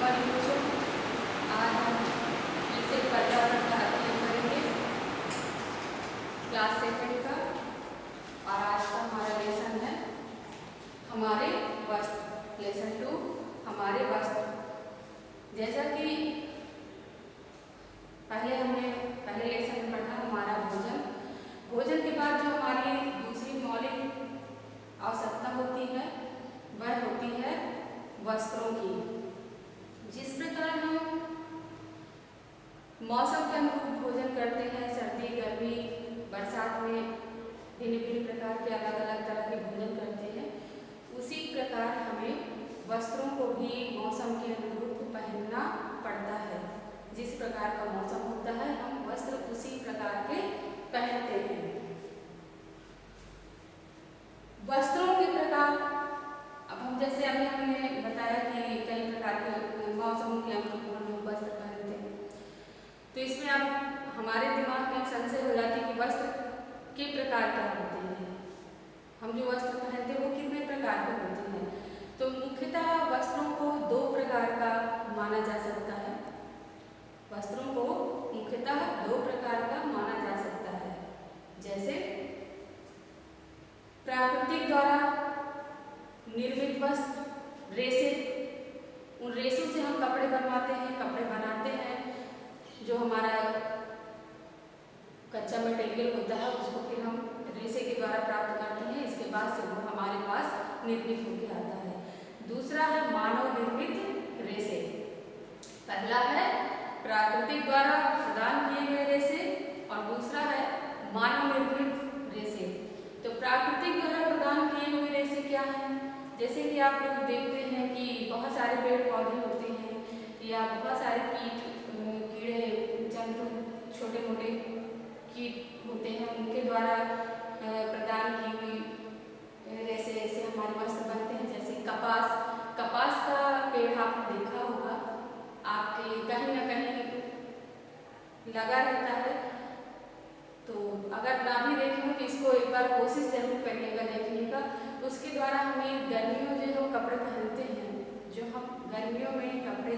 Morning बच्चों, आज हम विषय पर्यावरण का अध्ययन करेंगे क्लास 7 का। और आज का हमारा लेसन है हमारे वस्त्र, लेसन 2 हमारे वस्त्र। जैसा कि पहले लेसन में पढ़ा हमारा भोजन, भोजन के बाद जो हमारी दूसरी मौलिक आवश्यकता होती है वह होती है वस्त्रों की। जिस प्रकार हम मौसम के अनुरूप भोजन करते हैं, सर्दी गर्मी बरसात में भिन्न भिन्न प्रकार के अलग अलग तरह के भोजन करते हैं, उसी प्रकार हमें वस्त्रों को भी मौसम के अनुरूप पहनना पड़ता है। जिस प्रकार का मौसम होता है हम वस्त्र उसी प्रकार के पहनते हैं। वस्त्रों के प्रकार, अब हम जैसे अभी हमने बताया कि कई प्रकार के मौसम के अनुरूप हम लोग वस्त्र पहनते हैं, तो इसमें अब हमारे दिमाग में एक संशय हो जाती है कि वस्त्र के प्रकार क्या होते हैं, हम जो वस्त्र पहनते हैं वो कितने प्रकार के होते हैं। तो मुख्यतः वस्त्रों को 2 प्रकार का माना जा सकता है। वस्त्रों को मुख्यतः 2 प्रकार का माना जा सकता है। जैसे प्राकृतिक द्वारा निर्मित वस्त्र, रेशे, उन रेशों से हम कपड़े बनवाते हैं, कपड़े बनाते हैं। जो हमारा कच्चा मटेरियल होता है उसको फिर हम रेशे के द्वारा प्राप्त करते हैं, इसके बाद से वो हमारे पास निर्मित होकर आता है। दूसरा है मानव निर्मित रेशे। पहला है प्राकृतिक द्वारा प्रदान किए गए रेशे और दूसरा है मानव निर्मित रेशे। तो प्राकृतिक द्वारा प्रदान किए हुए रेशे क्या हैं? जैसे कि आप लोग देखते हैं कि बहुत सारे पेड़ पौधे होते हैं या बहुत सारे कीड़े जंतु, छोटे मोटे कीट होते हैं, उनके द्वारा प्रदान की हुई रेशे से हमारे वस्त्र बनते हैं। जैसे कपास का पेड़ आपने देखा होगा, आपके कहीं ना कहीं लगा रहता है। तो अगर ना भी देखें तो इसको एक बार कोशिश जरूर करिएगा देखने का। उसके द्वारा हमें गर्मियों में जो कपड़े पहनते हैं, जो हम गर्मियों में कपड़े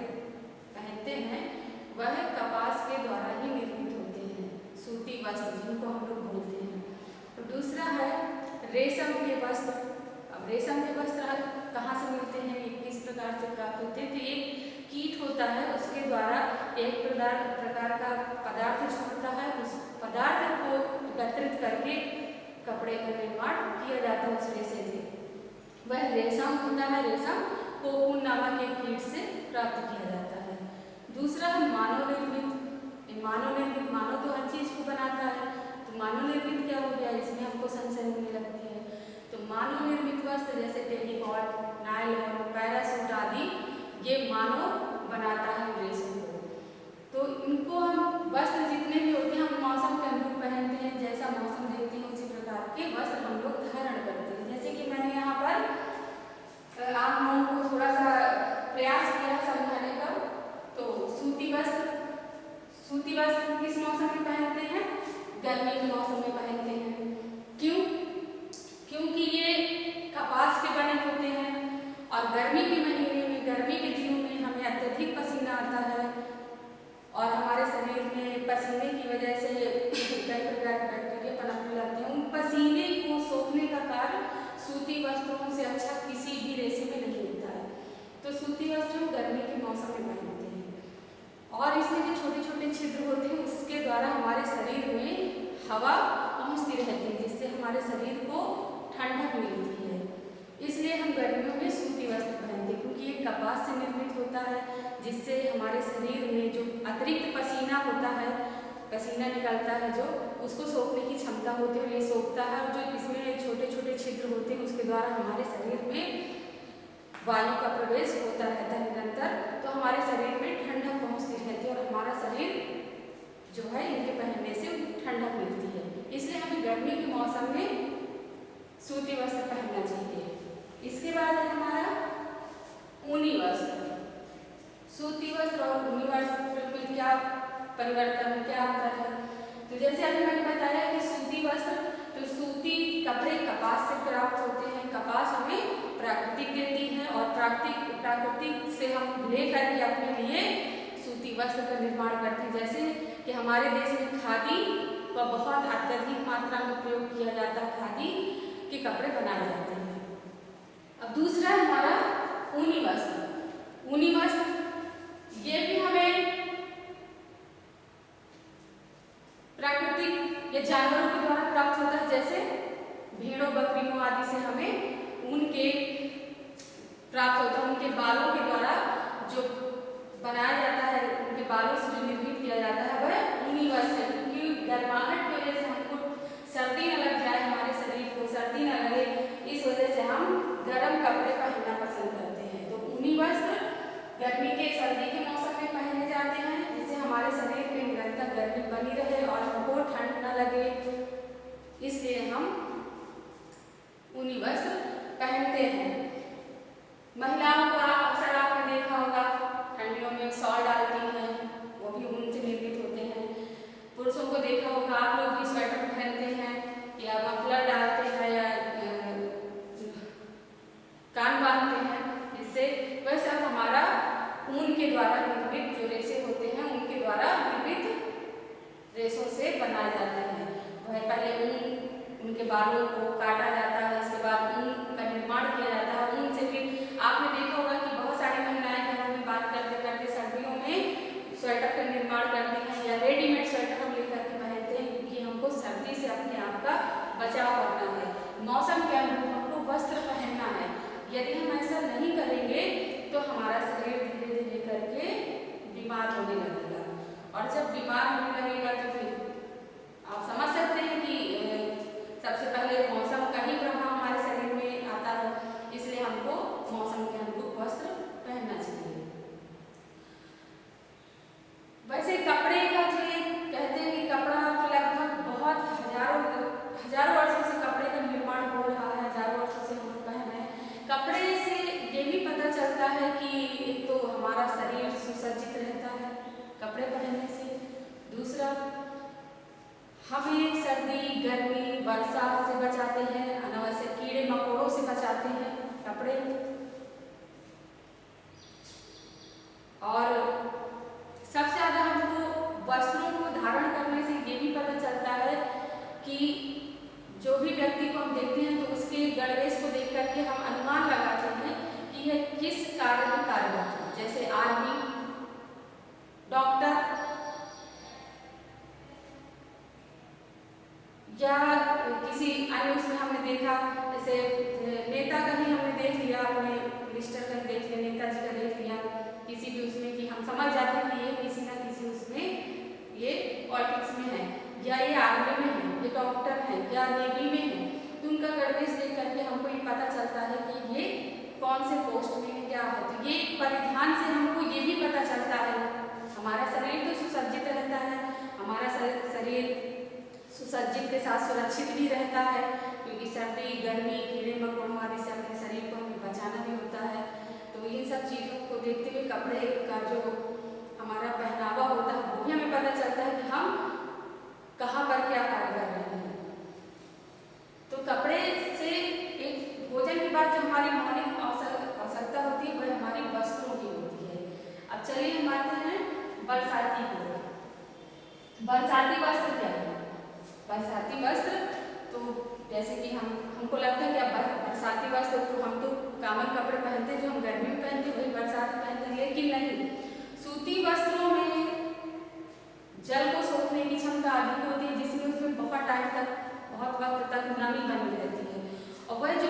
पहनते हैं वह कपास के द्वारा ही निर्मित होते हैं, सूती वस्त्र जिनको हम लोग बोलते हैं। तो दूसरा है रेशम के वस्त्र। अब रेशम के वस्त्र कहाँ से मिलते हैं, किस प्रकार से प्राप्त होते हैं? तो एक कीट होता है, उसके द्वारा एक प्रकार का पदार्थ छोड़ता है, उस पदार्थ को एकत्रित करके कपड़े का निर्माण किया जाता है उस रेशे से। वह रेशम होता है, रेशम कोकून नामक एक कीट से प्राप्त किया जाता है। दूसरा है मानव निर्मित। मानव तो हर चीज को बनाता है, तो मानव निर्मित क्या हो गया, इसमें हमको संशय होने लगती है। तो मानव निर्मित वस्त्र जैसे टेलीकॉट, नायलॉन, पैरासूट आदि ये मानव बनाता है रेशों को। तो इनको हम वस्त्र जितने भी होते हैं हम मौसम के अनुरूप पहनते हैं, जैसा मौसम देखते हैं उसी प्रकार के वस्त्र हम लोग धारण करते हैं। जैसे कि मैंने यहाँ पर आप लोगों को थोड़ा सा प्रयास किया समझाने का। तो सूती वस्त्र किस मौसम में पहनते हैं? गर्मी के मौसम में पहनते हैं। क्यों? क्योंकि ये कपास के बने होते हैं और गर्मी के महीने में, गर्मी के दिनों में हमें अत्यधिक पसीना आता है और हमारे शरीर में पसीने की वजह से कई प्रकार के बैक्टीरिया पनपने लगते हैं। उन पसीने को सोखने का कार्य सूती वस्त्रों से अच्छा किसी भी रेशे में नहीं होता है। तो सूती वस्त्र हम गर्मी के मौसम में पहनते हैं और इसमें जो छोटे छोटे छिद्र होते हैं उसके द्वारा हमारे शरीर में हवा पहुँचती रहती है, जिससे हमारे शरीर को ठंडक मिलती है। इसलिए हम गर्मियों में सूती वस्त्र पहनते हैं, क्योंकि ये कपास से निर्मित होता है, जिससे हमारे शरीर में जो अतिरिक्त पसीना होता है, पसीना निकलता है जो, उसको सोखने की क्षमता होती है, ये सोखता है। और जो इसमें छोटे छोटे छिद्र होते हैं उसके द्वारा हमारे शरीर में वायु का प्रवेश होता रहता है निरंतर, तो हमारे शरीर में ठंडक पहुँचती रहती है और हमारा शरीर जो है इनके पहनने से ठंडक मिलती है। इसलिए हमें गर्मी के मौसम में सूती वस्त्र पहनना चाहिए। इसके बाद है हमारा ऊनी वस्त्र। सूती वस्त्र और ऊनी वस्त्र में क्या परिवर्तन है, क्या अंतर है? तो जैसे अभी मैंने बताया कि सूती वस्त्र, तो सूती कपड़े कपास से प्राप्त होते हैं। कपास हमें प्राकृतिक देती है और प्राकृतिक प्राकृतिक से हम लेकर के अपने लिए सूती वस्त्र का निर्माण करते हैं। जैसे कि हमारे देश में खादी का बहुत अत्यधिक मात्रा में प्रयोग किया जाता है, खादी के कपड़े बनाए जाते हैं। अब दूसरा है हमारा ऊनी वस्त्र। ऊनी वस्त्र ये भी हमें प्राकृतिक या जानवरों के द्वारा प्राप्त होता है। जैसे भेड़ों बकरियों आदि से हमें ऊन के प्राप्त होता है। उनके बालों के द्वारा जो बनाया जाता है, उनके बालों से जो निर्मित किया जाता है वह ऊनी वस्त्र है। क्योंकि गर्माहट की वजह से हमको सर्दी न लग जाए, हमारे शरीर को सर्दी न लगे, इस वजह से हम गर्म कपड़े पहनना पसंद करते हैं। तो ऊनी वस्त्र गर्मी के सर्दी के मौसम में पहने जाते हैं, जिससे हमारे शरीर में निरंतर गर्मी बनी रहे और हमको ठंड न लगे, इसलिए हम ऊनी वस्त्र पहनते हैं। महिलाओं को अक्सर आपने देखा होगा ठंडियों में शॉल डालती हैं, वो भी ऊन से निर्मित होते हैं। पुरुषों को देखा होगा आप लोग भी स्वेटर पहनते हैं या मफलर डालते हैं या कान बांधते हैं, जिससे वह सब हमारा ऊन के द्वारा निर्मित जो रेशे होते हैं उनके द्वारा निर्मित रेशों से बनाए जाते हैं। वह पहले उनके बालों को काटा जाता है, इसके बाद ऊन का निर्माण किया जाता है। ऊन से फिर आपने देखा होगा कि बहुत सारी महिलाएं घरों में बात करते करते सर्दियों में स्वेटर का निर्माण करती हैं या रेडीमेड स्वेटर हम लेकर के पहनते हैं, क्योंकि हमको सर्दी से अपने आप का बचाव करना है। मौसम के अनुरूप हमको वस्त्र पहनना है। यदि हम ऐसा नहीं करेंगे तो हमारा शरीर धीरे धीरे करके बीमार होने लगेगा, और जब बीमार होने लगेगा तो फिर आप समझ सकते हैं कि सबसे पहले मौसम का ही प्रभाव हमारे शरीर में आता है, इसलिए हमको मौसम के अनुरूप वस्त्र पहनना चाहिए। वैसे कपड़े का जो कहते हैं कि कपड़ा तो लगभग बहुत हजारों वर्षों से कपड़े का निर्माण हो रहा है, हजारों वर्षों से हम लोग पहन रहे हैं। कपड़े से ये भी पता चलता है कि एक तो हमारा शरीर सुसज्जित रहता है कपड़े पहनने से, दूसरा हमें सर्दी गर्मी बरसात से बचाते हैं, अनावश्यक कीड़े मकोड़ों से बचाते हैं कपड़े। और सबसे ज़्यादा हमको वस्त्रों को धारण करने से ये भी पता चलता है कि जो भी व्यक्ति को हम देखते हैं तो उसके गणवेश को देख करके हम अनुमान लगाते हैं कि यह किस कार्य में कार्यरत है। जैसे आर्मी, डॉक्टर या किसी अन्य उसमें हमने देखा, जैसे नेता का ही हमने देख लिया, अपने मिनिस्टर का देख लिया, नेताजी का देख लिया, किसी भी उसमें कि हम समझ जाते हैं कि ये किसी ना किसी उसमें ये पॉलिटिक्स में है, या ये आर्मी में है, ये डॉक्टर है, या नेवी में है। तो उनका गणवेश देख करके हमको ये पता चलता है कि ये कौन से पोस्ट में है, क्या है। तो ये परिधान से हमको ये भी पता चलता है, हमारा शरीर तो सुसज्जित रहता है, हमारा शरीर सुसज्जित के साथ सुरक्षित भी रहता है, क्योंकि सर्दी गर्मी कीड़े मकोड़ों आदि से अपने शरीर को हमें बचाना भी होता है। तो इन सब चीज़ों को देखते हुए कपड़े का जो हमारा पहनावा होता है वो भी हमें पता चलता है कि हम कहाँ पर क्या कार्य कर रहे हैं। तो कपड़े से एक भोजन के बाद जो हमारी मौलिक आवश्यकता होती है वह हमारी वस्त्रों की होती है। अब चलिए हम आते हैं बरसाती को। बरसाती वस्त्र क्या है? बरसाती वस्त्र तो जैसे कि हमको लगता है कि अब बरसाती वस्त्र तो हम तो कॉमन कपड़े पहनते हैं जो हम गर्मी में पहनते हैं वही बरसात में पहनते हैं, लेकिन नहीं, सूती वस्त्रों में जल को सोखने की क्षमता अधिक होती है, जिसमें उसमें बहुत टाइम तक बहुत वक्त तक नमी बनी रहती है। और वह जो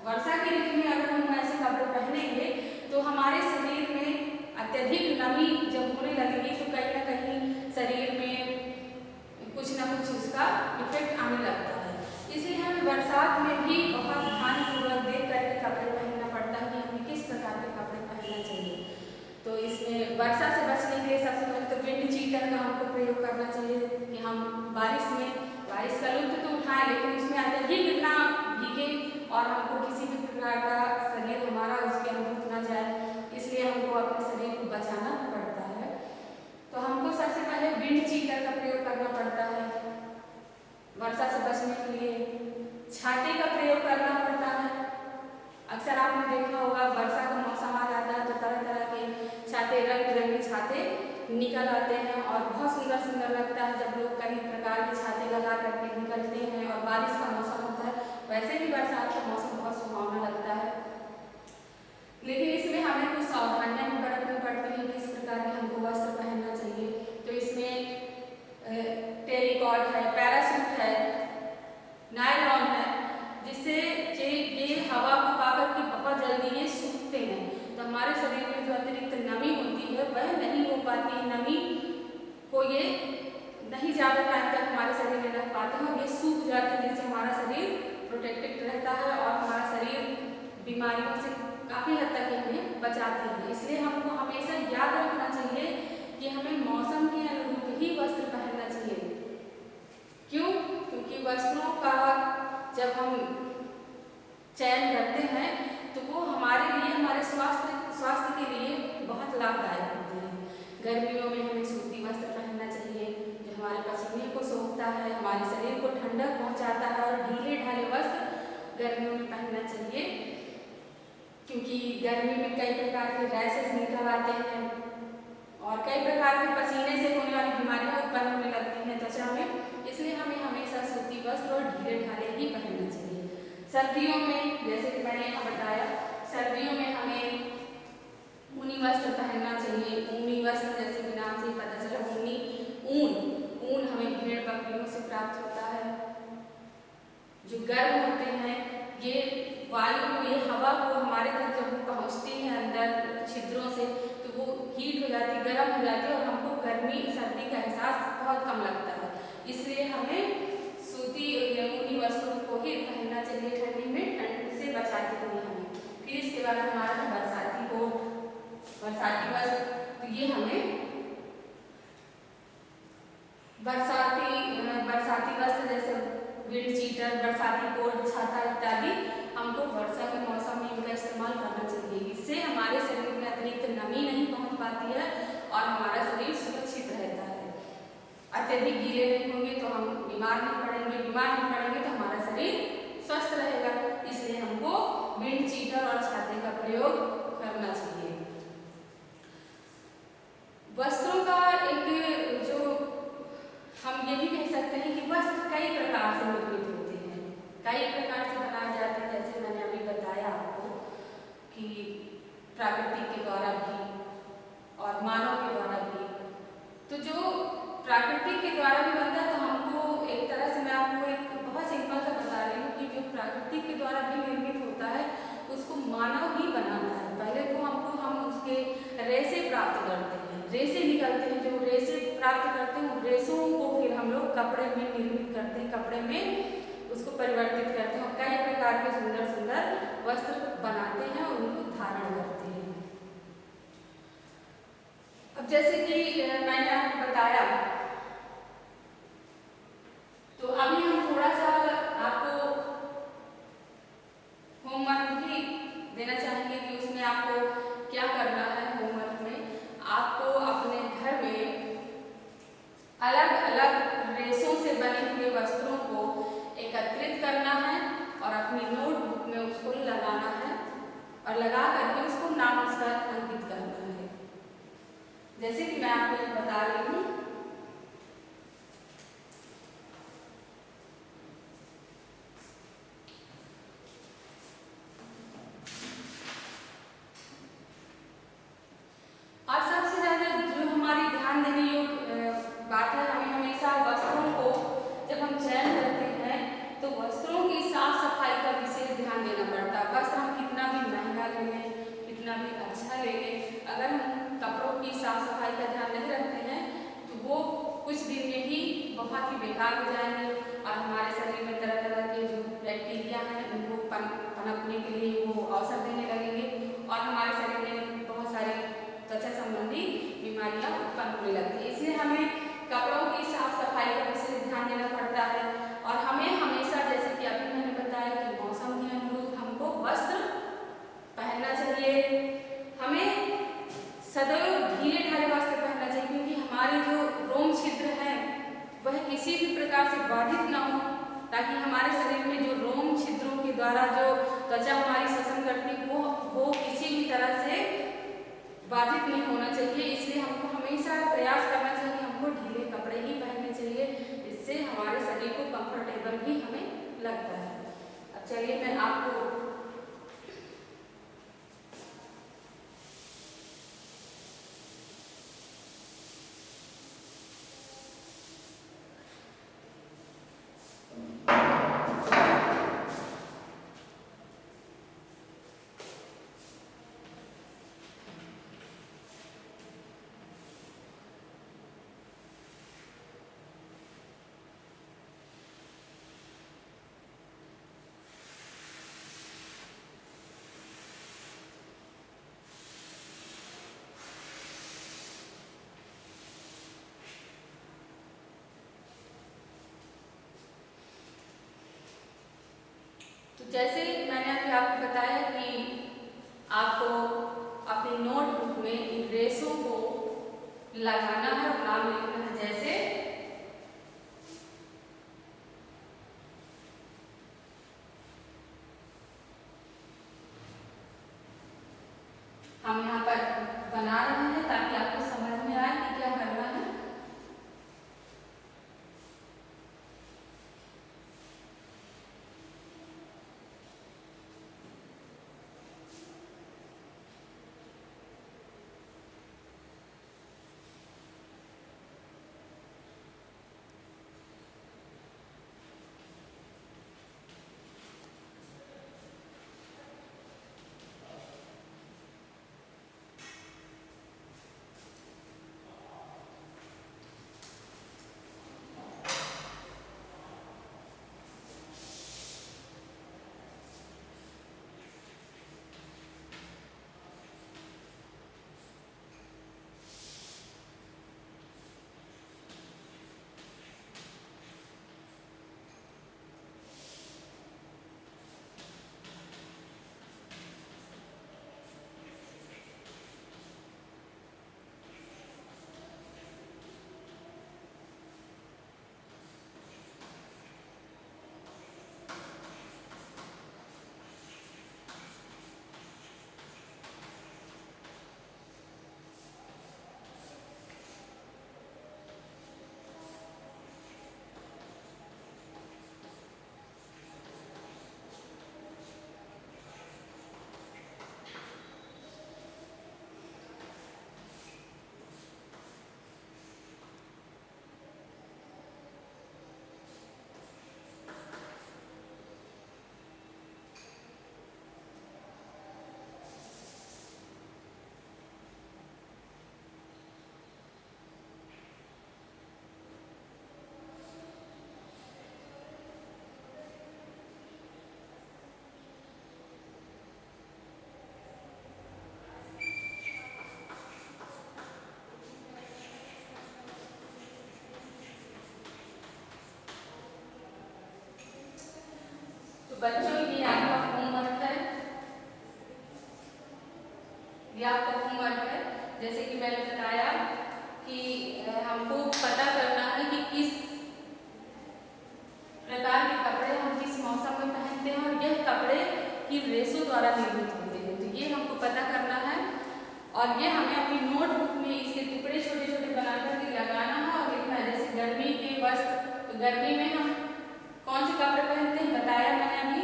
वर्षा के ऋतु में अगर हम ऐसे कपड़े पहनेंगे तो हमारे शरीर में अत्यधिक नमी जब होने लगेगी तो कहीं ना कहीं शरीर में कुछ ना कुछ उसका इफेक्ट आने लगता है। इसलिए हमें बरसात में भी बहुत ध्यानपूर्वक देख करके कपड़े पहनना पड़ता है कि हमें किस प्रकार के कपड़े पहनना चाहिए। तो इसमें वर्षा से बचने के लिए सबसे पहले तो विंड चीटर का हमको प्रयोग करना चाहिए कि हम बारिश का लुत्फ तो उठाएं, लेकिन उसमें अत्यधिक ना भीगे और हमको किसी भी प्रकार का शरीर हमारा उसके अनुरूप ना जाए, इसलिए हमको अपने शरीर को बचाना पड़ता है। तो हमको सबसे पहले विंड चीटर का प्रयोग करना पड़ता है वर्षा से बचने के लिए। छाते का प्रयोग करना पड़ता है। अक्सर आपने देखा होगा वर्षा निकल आते हैं और बहुत सुंदर सुंदर लगता है जब लोग कई प्रकार के छाते लगा करके निकलते हैं और बारिश का मौसम होता है। वैसे भी बरसात का मौसम बहुत सुहावना लगता है, लेकिन इसमें हमें कुछ सावधानियां भी बरतनी पड़ती हैं कि इस प्रकार के हमको वस्त्र पहनना चाहिए। तो इसमें टेरिकॉट है, पैराशूट है, नायलॉन है, जिससे ये हवा को पाकर के बहुत जल्दी ये सूखते हैं, तो हमारे शरीर में जो अतिरिक्त नमी होती है वह नहीं हो पाती, नमी को ये नहीं ज़्यादा टाइम तक हमारे शरीर में रख पाते हैं और ये सूख जाते हैं, जिससे हमारा शरीर प्रोटेक्टेड रहता है और हमारा शरीर बीमारियों से काफ़ी हद तक हमें बचाते हैं। इसलिए हमको हमेशा याद रखना चाहिए कि हमें मौसम के अनुरूप ही वस्त्र पहनना चाहिए। क्यों? क्योंकि वस्त्रों का जब हम चयन करते हैं तो वो हमारे लिए, हमारे स्वास्थ्य के लिए बहुत लाभदायक होते हैं। गर्मियों में हमें सूती वस्त्र पहनना चाहिए जो हमारे पसीने को सोखता है, हमारे शरीर को ठंडक पहुंचाता है, और ढीले ढाले वस्त्र गर्मियों में पहनना चाहिए, क्योंकि गर्मी में कई प्रकार के रैशेस निकल आते हैं और कई प्रकार के पसीने से होने वाली बीमारियां उत्पन्न होने लगती हैं त्वचा में। इसलिए हमें हमेशा सूती वस्त्र और ढीले ढाले ही पहनना चाहिए। सर्दियों में, जैसे कि मैंने यहाँ बताया, सर्दियों में हमें ऊनी वस्त्र पहनना चाहिए। ऊनी वस्त्र जैसे कि नाम से ही पता चला, ऊन हमें भेड़ बकरियों से प्राप्त होता है, जो गर्म होते हैं। ये वायु को, ये हवा को हमारे तक जब पहुँचती है अंदर छिद्रों से, तो वो हीट हो जाती है, गर्म हो जाती है और हमको गर्मी सर्दी का एहसास बहुत कम लगता है। इसलिए हमें सूती या ऊनी वस्त्रों को ही पहनना चाहिए ठंडी में, ठंड से बचाते हुए हमें। फिर इसके बाद हमारा है बरसाती कोट, बरसाती वस्त्र। तो ये हमें बरसाती वस्त्र जैसे विंड चीटर, बरसाती कोट, छाता इत्यादि हमको वर्षा के मौसम में इनका इस्तेमाल करना चाहिए। इससे हमारे शरीर में अतिरिक्त नमी नहीं पहुंच पाती है और हमारा शरीर सुरक्षित रहता है। अत्यधिक गीले नहीं होंगे तो हम बीमार नहीं पड़ेंगे तो हमारा शरीर स्वस्थ रहेगा। इसलिए हमको विंड चीटर और छाते का प्रयोग करना चाहिए। वस्त्रों का एक जो हम ये भी कह सकते हैं कि वस्त्र कई प्रकार से निर्मित होते हैं, कई प्रकार से बनाए जाते हैं। जैसे मैंने अभी बताया आपको कि प्राकृतिक के द्वारा भी और मानव के द्वारा भी। तो जो प्राकृतिक के द्वारा भी बनता है, तो हमको एक तरह से, मैं आपको एक बहुत सिंपल सा बता रही हूँ कि जो प्राकृतिक के द्वारा भी निर्मित होता है उसको मानव ही बनाता है। पहले तो हम उसके रेशे प्राप्त करते हैं, रेशे निकलते हैं, जो रेशे प्राप्त करते हैं उन रेशों को फिर हम लोग कपड़े में निर्मित करते हैं, कपड़े में उसको परिवर्तित करते हैं और कई प्रकार के सुंदर सुंदर वस्त्र बनाते हैं और उनको धारण करते हैं। अब जैसे कि मैंने आपको बताया, तो अभी हम थोड़ा सा आपको होमवर्क भी देना चाहेंगे कि उसमें आपको क्या करना है। होमवर्क में आपको अपने घर में अलग अलग रेशों से बने हुए वस्त्रों को एकत्रित करना है और अपनी नोटबुक में उसको लगाना है और लगा करके उसको नाम उसका अंकित करना है। जैसे कि मैं आपको बता रही हूँ, और सबसे ज्यादा जो हमारी ध्यान देने योग्य बात है, हमें हमेशा वस्त्रों को जब हम चयन करते हैं तो वस्त्रों की साफ सफाई का विशेष ध्यान देना पड़ता है। वस्त्र हम कितना भी महंगा ले लें, कितना भी अच्छा ले लें, अगर हम कपड़ों की साफ सफाई का ध्यान नहीं रखते हैं तो वो कुछ दिन में ही बहुत ही बेकार हो जाएंगे और हमारे शरीर में तरह तरह के जो बैक्टीरिया हैं उनको पनपने के लिए वो अवसर देने लगेंगे और हमारे शरीर में बहुत सारी त्वचा संबंधी बीमारियां उत्पन्न होने लगती है। इसलिए हमें कपड़ों की साफ सफाई का विशेष ध्यान देना पड़ता है और हमें हमेशा, जैसे कि अभी मैंने बताया कि मौसम के अनुरूप हमको वस्त्र पहनना चाहिए। हमें सदैव ढीले ढाले वस्त्र पहनना चाहिए, क्योंकि हमारे जो रोम छिद्र हैं वह किसी भी प्रकार से बाधित न हो, ताकि हमारे शरीर में जो रोम छिद्रों के द्वारा जो त्वचा हमारी श्वसन करती है वो किसी भी तरह से बाधित नहीं होना चाहिए। इसलिए हमको हमेशा प्रयास करना चाहिए कि हमको ढीले कपड़े ही पहनने चाहिए, इससे हमारे शरीर को कंफर्टेबल भी हमें लगता है। अब चलिए मैं आपको तो जैसे मैंने अभी आपको बताया कि आपको अपनी नोटबुक में इन रेसों को लगाना है और नाम लिखना है। जैसे हम यहाँ पर बना रहे हैं ताकि आपको समझ में आए कि क्या करना है। तो बच्चों ये आपका होमवर्क है, ये आपका होमवर्क है। जैसे कि मैंने बताया कि हमको पता करना है कि किस प्रकार के कपड़े हम किस मौसम में पहनते हैं और यह कपड़े किन रेशों द्वारा निर्मित होते हैं। तो ये हमको पता करना है और ये हमें अपनी नोटबुक में इसके टुकड़े छोटे छोटे बनाकर के लगाना है और लिखना है। जैसे गर्मी के वस्त्र, तो गर्मी में हम कौन से कपड़े पहनते हैं बताया मैंने अभी,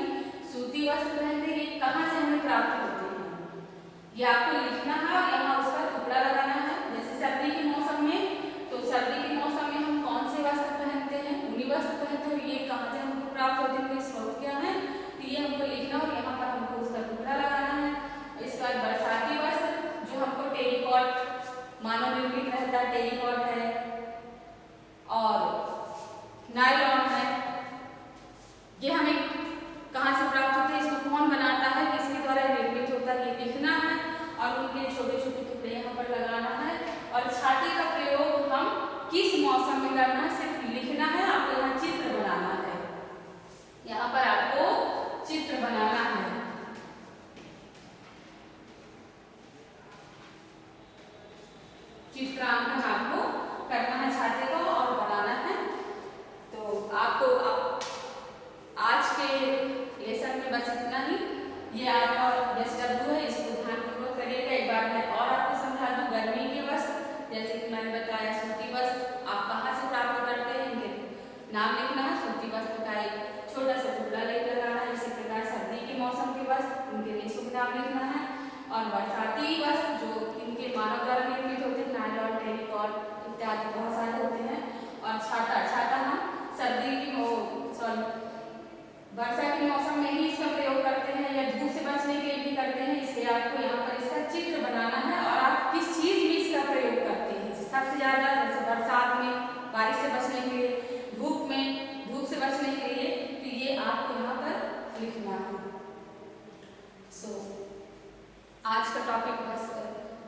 सूती वस्त्र पहनते हैं। ये कहाँ से हमें प्राप्त होते हैं ये आपको लिखना है और यहाँ उसका टुकड़ा लगाना है। जैसे सर्दी के मौसम में, तो सर्दी के मौसम में हम कौन से वस्त्र पहनते हैं, ऊनी वस्त्र पहनते हैं। ये कहाँ से हमको प्राप्त होते हैं, स्रोत क्या है, तो ये हमको लिखना और यहाँ पर हमको उसका टुकड़ा लगाना है। इसके बाद बरसाती वस्त्र जो हमको टेरिकॉट मानव निर्मित रहता है, टेरिकॉट है और नायलॉन है, ये हमें कहाँ से प्राप्त होते हैं, इसको कौन बनाता है, किसके द्वारा निर्मित होता है, ये लिखना है और उनके छोटे छोटे टुकड़े यहाँ पर लगाना है। और छाते का प्रयोग हम किस मौसम में करना है सिर्फ लिखना है। आपको यहाँ चित्र बनाना है, यहाँ पर आपको चित्र बनाना है। चित्रांकन आपको करना है छाते को और बनाना है। तो आपको आज के लेसन में बस इतना ही। ये आपका SW है, इसको ध्यानपूर्वक करिएगा। एक बार मैं और आपको समझा दूं, गर्मी के वस्त्र जैसे कि मैंने बताया सूती वस्त्र आप कहाँ से प्राप्त करते हैं, इनके नाम लिखना है। सूती वस्त्र का एक छोटा सा टुकड़ा लेकर आना है। इसी प्रकार सर्दी के मौसम के वस्त्र उनके रेशों का नाम लिखना है। और बरसाती वस्त्र जो इनके मानव द्वारा निर्मित होते हैं, नायलॉन, टेरिकॉट इत्यादि बहुत सारे होते हैं। और छाता हम सर्दी की वर्षा के मौसम में ही इसका प्रयोग करते हैं या धूप से बचने के लिए भी करते हैं। इसलिए आपको यहाँ पर इसका चित्र बनाना है और आप किस चीज में इसका प्रयोग करते हैं। सबसे ज्यादा जैसे बरसात में बारिश से बचने के लिए, धूप में धूप से बचने के लिए, तो ये आपको यहाँ पर लिखना है। आज का टॉपिक बस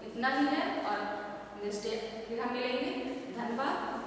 इतना ही है और नेक्स्ट डे फिर हम मिलेंगे। धन्यवाद।